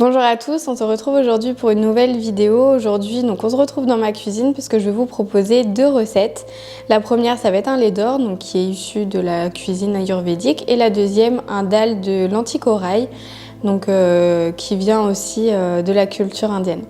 Bonjour à tous, on se retrouve aujourd'hui pour une nouvelle vidéo. Aujourd'hui, on se retrouve dans ma cuisine puisque je vais vous proposer deux recettes. La première, ça va être un lait d'or, qui est issu de la cuisine ayurvédique, et la deuxième, un dal de lentilles corail, qui vient aussi de la culture indienne.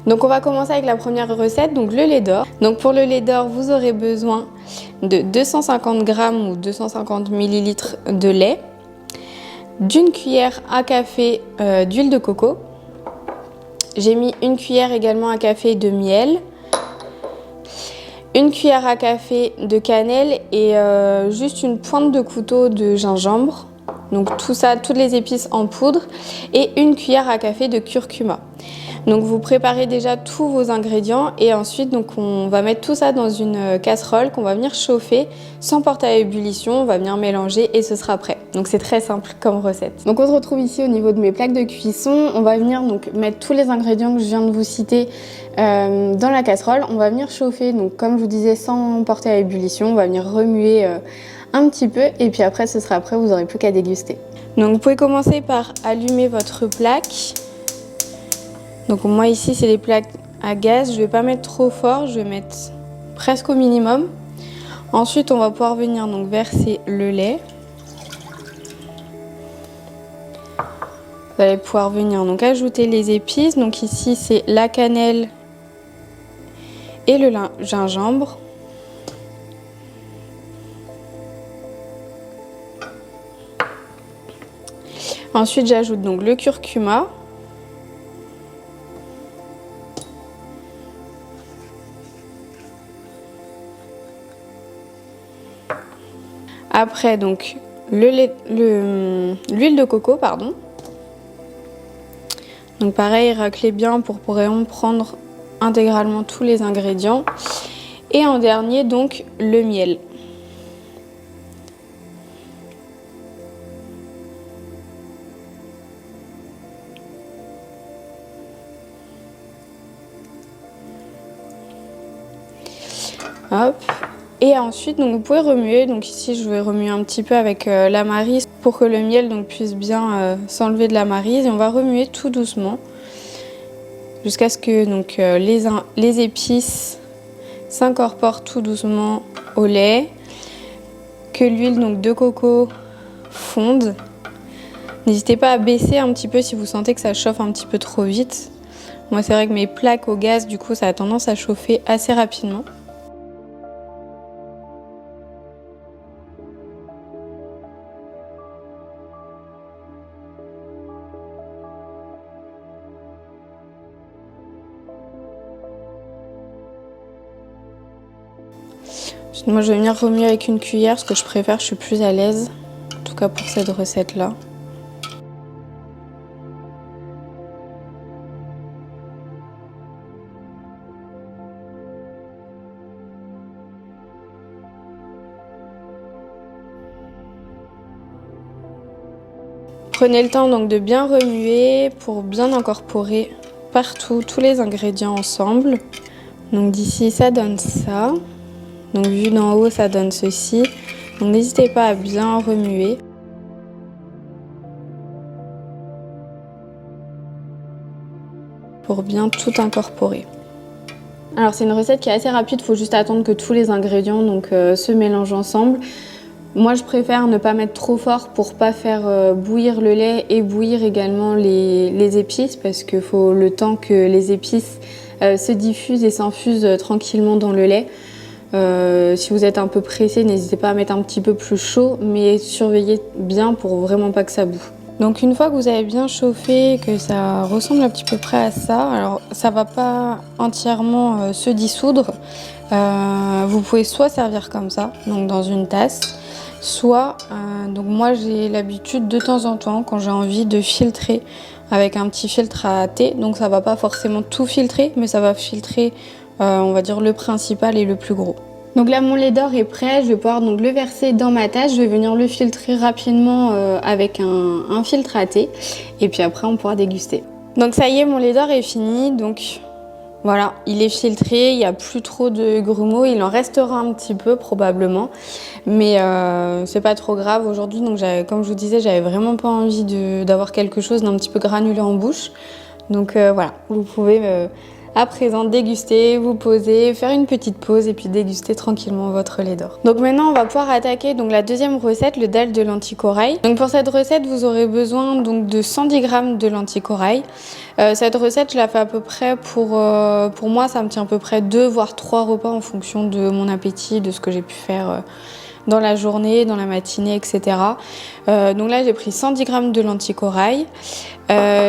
Donc on va commencer avec la première recette, donc le lait d'or. Donc pour le lait d'or, vous aurez besoin de 250 g ou 250 ml de lait, d'une cuillère à café d'huile de coco. J'ai mis une cuillère également à café de miel, une cuillère à café de cannelle et juste une pointe de couteau de gingembre. Donc tout ça, toutes les épices en poudre, et une cuillère à café de curcuma. Donc vous préparez déjà tous vos ingrédients et ensuite on va mettre tout ça dans une casserole qu'on va venir chauffer sans porter à ébullition. On va venir mélanger et ce sera prêt. Donc c'est très simple comme recette. Donc on se retrouve ici au niveau de mes plaques de cuisson. On va venir mettre tous les ingrédients que je viens de vous citer dans la casserole. On va venir chauffer, donc comme je vous disais, sans porter à ébullition. On va venir remuer un petit peu et puis après ce sera prêt, vous n'aurez plus qu'à déguster. Donc vous pouvez commencer par allumer votre plaque. Donc moi ici c'est les plaques à gaz, je ne vais pas mettre trop fort, je vais mettre presque au minimum. Ensuite on va pouvoir venir verser le lait. Vous allez pouvoir venir ajouter les épices, donc ici c'est la cannelle et le gingembre. Ensuite j'ajoute le curcuma. Après l'huile de coco, pardon. Donc pareil, raclez bien pour vraiment prendre intégralement tous les ingrédients. Et en dernier le miel. Hop. Et ensuite, vous pouvez remuer. Donc ici, je vais remuer un petit peu avec la maryse pour que le miel puisse bien s'enlever de la maryse. Et on va remuer tout doucement jusqu'à ce que les épices s'incorporent tout doucement au lait, que l'huile de coco fonde. N'hésitez pas à baisser un petit peu si vous sentez que ça chauffe un petit peu trop vite. Moi, c'est vrai que mes plaques au gaz, du coup, ça a tendance à chauffer assez rapidement. Moi je vais venir remuer avec une cuillère, ce que je préfère, je suis plus à l'aise, en tout cas pour cette recette là. Prenez le temps de bien remuer pour bien incorporer partout tous les ingrédients ensemble. Donc d'ici ça donne ça. Donc vu d'en haut, ça donne ceci. Donc n'hésitez pas à bien remuer. Pour bien tout incorporer. Alors c'est une recette qui est assez rapide, il faut juste attendre que tous les ingrédients se mélangent ensemble. Moi je préfère ne pas mettre trop fort pour pas faire bouillir le lait et bouillir également les épices, parce qu'il faut le temps que les épices se diffusent et s'infusent tranquillement dans le lait. Si vous êtes un peu pressé, n'hésitez pas à mettre un petit peu plus chaud, mais surveillez bien pour vraiment pas que ça boue. Donc une fois que vous avez bien chauffé, que ça ressemble un petit peu près à ça, alors ça va pas entièrement se dissoudre, vous pouvez soit servir comme ça, dans une tasse, soit, donc moi j'ai l'habitude de temps en temps quand j'ai envie de filtrer avec un petit filtre à thé, donc ça va pas forcément tout filtrer, mais ça va filtrer on va dire le principal et le plus gros. Donc là mon lait d'or est prêt, je vais pouvoir donc le verser dans ma tasse, je vais venir le filtrer rapidement avec un filtre à thé et puis après on pourra déguster. Donc ça y est, mon lait d'or est fini, donc voilà, il est filtré, il n'y a plus trop de grumeaux, il en restera un petit peu probablement, mais c'est pas trop grave aujourd'hui. Donc comme je vous disais, j'avais vraiment pas envie d'avoir quelque chose d'un petit peu granulé en bouche. Donc voilà, vous pouvez à présent déguster, vous poser, faire une petite pause et puis déguster tranquillement votre lait d'or. Donc maintenant on va pouvoir attaquer donc la deuxième recette, le dalle de lentilles corail. Donc pour cette recette vous aurez besoin donc de 110 g de lentilles corail. Cette recette je la fais à peu près pour moi ça me tient à peu près 2 voire 3 repas en fonction de mon appétit, de ce que j'ai pu faire dans la journée, dans la matinée, etc. Donc là j'ai pris 110 g de lentilles corail.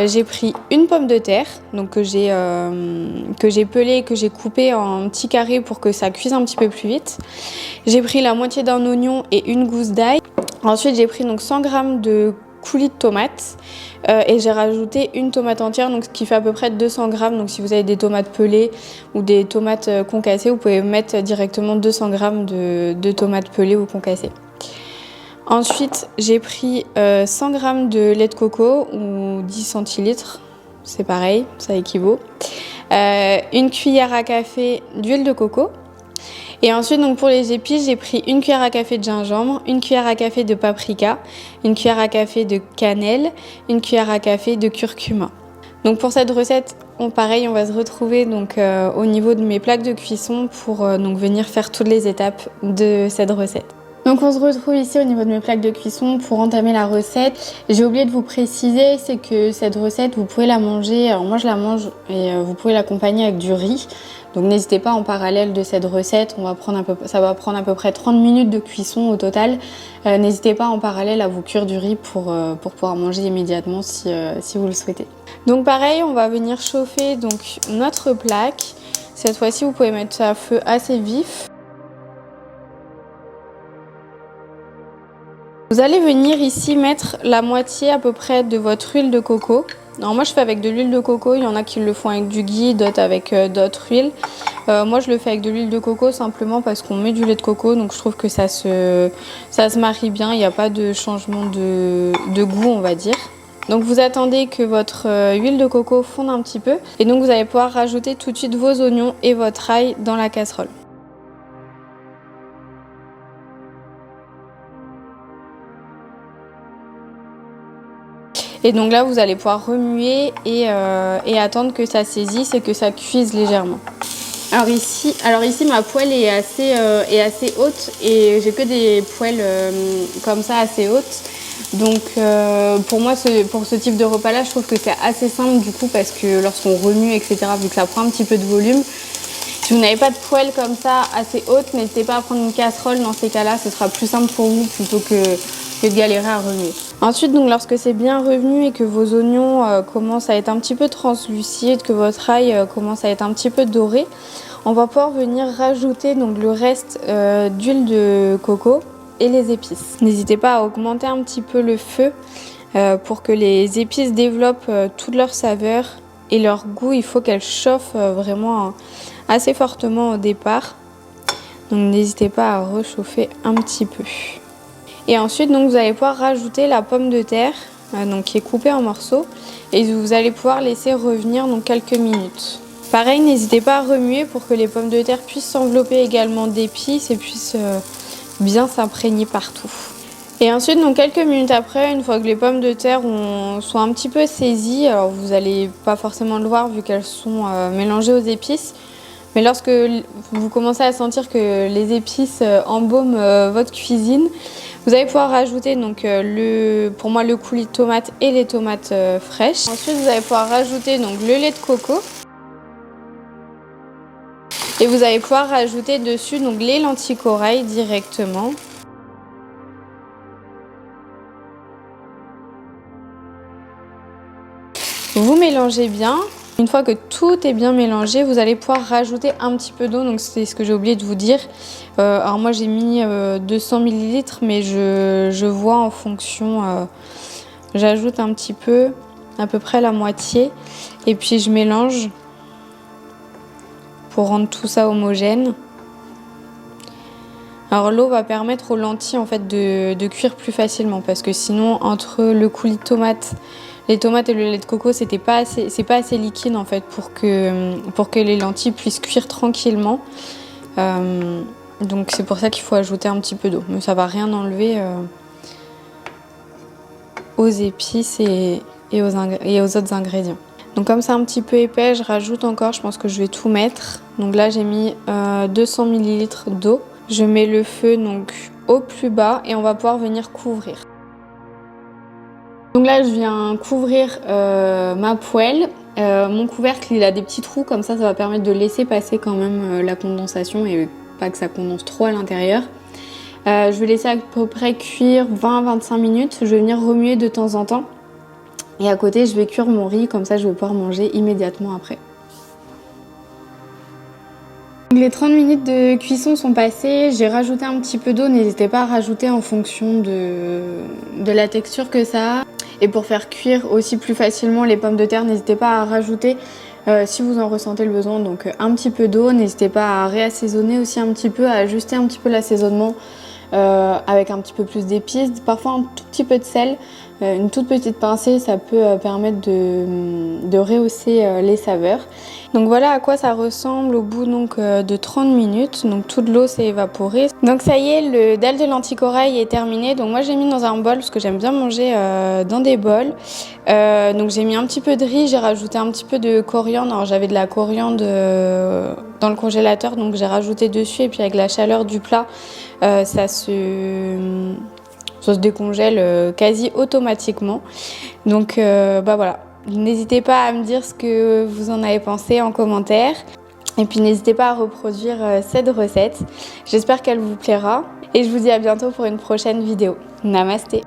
J'ai pris une pomme de terre donc que j'ai pelée, que j'ai coupée en petits carrés pour que ça cuise un petit peu plus vite. J'ai pris la moitié d'un oignon et une gousse d'ail. Ensuite j'ai pris donc 100 g de coulis de tomates et j'ai rajouté une tomate entière, donc ce qui fait à peu près 200 g. Donc si vous avez des tomates pelées ou des tomates concassées, vous pouvez mettre directement 200 g de tomates pelées ou concassées. Ensuite, j'ai pris 100 g de lait de coco ou 10 centilitres, c'est pareil, ça équivaut. Une cuillère à café d'huile de coco. Et ensuite, donc pour les épices, j'ai pris une cuillère à café de gingembre, une cuillère à café de paprika, une cuillère à café de cannelle, une cuillère à café de curcuma. Donc pour cette recette, pareil, on va se retrouver donc au niveau de mes plaques de cuisson pour donc venir faire toutes les étapes de cette recette. Donc on se retrouve ici au niveau de mes plaques de cuisson pour entamer la recette. J'ai oublié de vous préciser, c'est que cette recette, vous pouvez la manger, alors moi je la mange et vous pouvez l'accompagner avec du riz. Donc n'hésitez pas en parallèle de cette recette, ça va prendre à peu près 30 minutes de cuisson au total. N'hésitez pas en parallèle à vous cuire du riz pour pouvoir manger immédiatement si vous le souhaitez. Donc pareil, on va venir chauffer donc notre plaque. Cette fois-ci, vous pouvez mettre ça à feu assez vif. Vous allez venir ici mettre la moitié à peu près de votre huile de coco. Alors moi je fais avec de l'huile de coco, il y en a qui le font avec du ghee, d'autres avec d'autres huiles. Moi je le fais avec de l'huile de coco simplement parce qu'on met du lait de coco, donc je trouve que ça se marie bien, il n'y a pas de changement de goût on va dire. Donc vous attendez que votre huile de coco fonde un petit peu et donc vous allez pouvoir rajouter tout de suite vos oignons et votre ail dans la casserole. Et donc là, vous allez pouvoir remuer et attendre que ça saisisse et que ça cuise légèrement. Alors ici ma poêle est assez haute et j'ai que des poêles comme ça assez hautes. Donc pour moi, pour ce type de repas-là, je trouve que c'est assez simple du coup parce que lorsqu'on remue, etc., vu que ça prend un petit peu de volume, si vous n'avez pas de poêle comme ça assez haute, n'hésitez pas à prendre une casserole. Dans ces cas-là, ce sera plus simple pour vous plutôt que de galérer à remuer. Ensuite, donc, lorsque c'est bien revenu et que vos oignons commencent à être un petit peu translucides, que votre ail commence à être un petit peu doré, on va pouvoir venir rajouter donc, le reste d'huile de coco et les épices. N'hésitez pas à augmenter un petit peu le feu pour que les épices développent toute leur saveur et leur goût. Il faut qu'elles chauffent vraiment assez fortement au départ. Donc n'hésitez pas à rechauffer un petit peu. Et ensuite, donc, vous allez pouvoir rajouter la pomme de terre donc, qui est coupée en morceaux et vous allez pouvoir laisser revenir donc, quelques minutes. Pareil, n'hésitez pas à remuer pour que les pommes de terre puissent s'envelopper également d'épices et puissent bien s'imprégner partout. Et ensuite, donc, quelques minutes après, une fois que les pommes de terre sont un petit peu saisies, alors vous n'allez pas forcément le voir vu qu'elles sont mélangées aux épices, mais lorsque vous commencez à sentir que les épices embaument votre cuisine, vous allez pouvoir rajouter donc, pour moi le coulis de tomate et les tomates fraîches. Ensuite, vous allez pouvoir rajouter donc, le lait de coco. Et vous allez pouvoir rajouter dessus donc, les lentilles corail directement. Vous mélangez bien Une fois que tout est bien mélangé, vous allez pouvoir rajouter un petit peu d'eau. Donc c'est ce que j'ai oublié de vous dire. Alors moi j'ai mis 200 ml, mais je vois en fonction. J'ajoute un petit peu, à peu près la moitié. Et puis je mélange pour rendre tout ça homogène. Alors l'eau va permettre aux lentilles en fait de cuire plus facilement, parce que sinon entre le coulis de tomates, les tomates et le lait de coco, c'est pas assez liquide en fait pour que les lentilles puissent cuire tranquillement. Donc c'est pour ça qu'il faut ajouter un petit peu d'eau, mais ça va rien enlever aux épices et aux autres ingrédients. Donc comme c'est un petit peu épais, je rajoute encore, je pense que je vais tout mettre. Donc là j'ai mis 200 ml d'eau. Je mets le feu donc au plus bas et on va pouvoir venir couvrir. Donc là je viens couvrir ma poêle. Mon couvercle il a des petits trous, comme ça va permettre de laisser passer quand même la condensation et pas que ça condense trop à l'intérieur. Je vais laisser à peu près cuire 20-25 minutes. Je vais venir remuer de temps en temps. Et à côté je vais cuire mon riz, comme ça je vais pouvoir manger immédiatement après. Les 30 minutes de cuisson sont passées, j'ai rajouté un petit peu d'eau, n'hésitez pas à rajouter en fonction de la texture que ça a. Et pour faire cuire aussi plus facilement les pommes de terre, n'hésitez pas à rajouter, si vous en ressentez le besoin, donc un petit peu d'eau. N'hésitez pas à réassaisonner aussi un petit peu, à ajuster un petit peu l'assaisonnement avec un petit peu plus d'épices, parfois un tout petit peu de sel. Une toute petite pincée, ça peut permettre de rehausser les saveurs. Donc voilà à quoi ça ressemble au bout de 30 minutes. Donc toute l'eau s'est évaporée. Donc ça y est, le dalle de lentilles corail est terminé. Donc moi j'ai mis dans un bol parce que j'aime bien manger dans des bols. Donc j'ai mis un petit peu de riz, j'ai rajouté un petit peu de coriandre. Alors j'avais de la coriandre dans le congélateur, donc j'ai rajouté dessus. Et puis avec la chaleur du plat, ça se décongèle quasi automatiquement. Donc voilà, n'hésitez pas à me dire ce que vous en avez pensé en commentaire. Et puis n'hésitez pas à reproduire cette recette. J'espère qu'elle vous plaira. Et je vous dis à bientôt pour une prochaine vidéo. Namasté!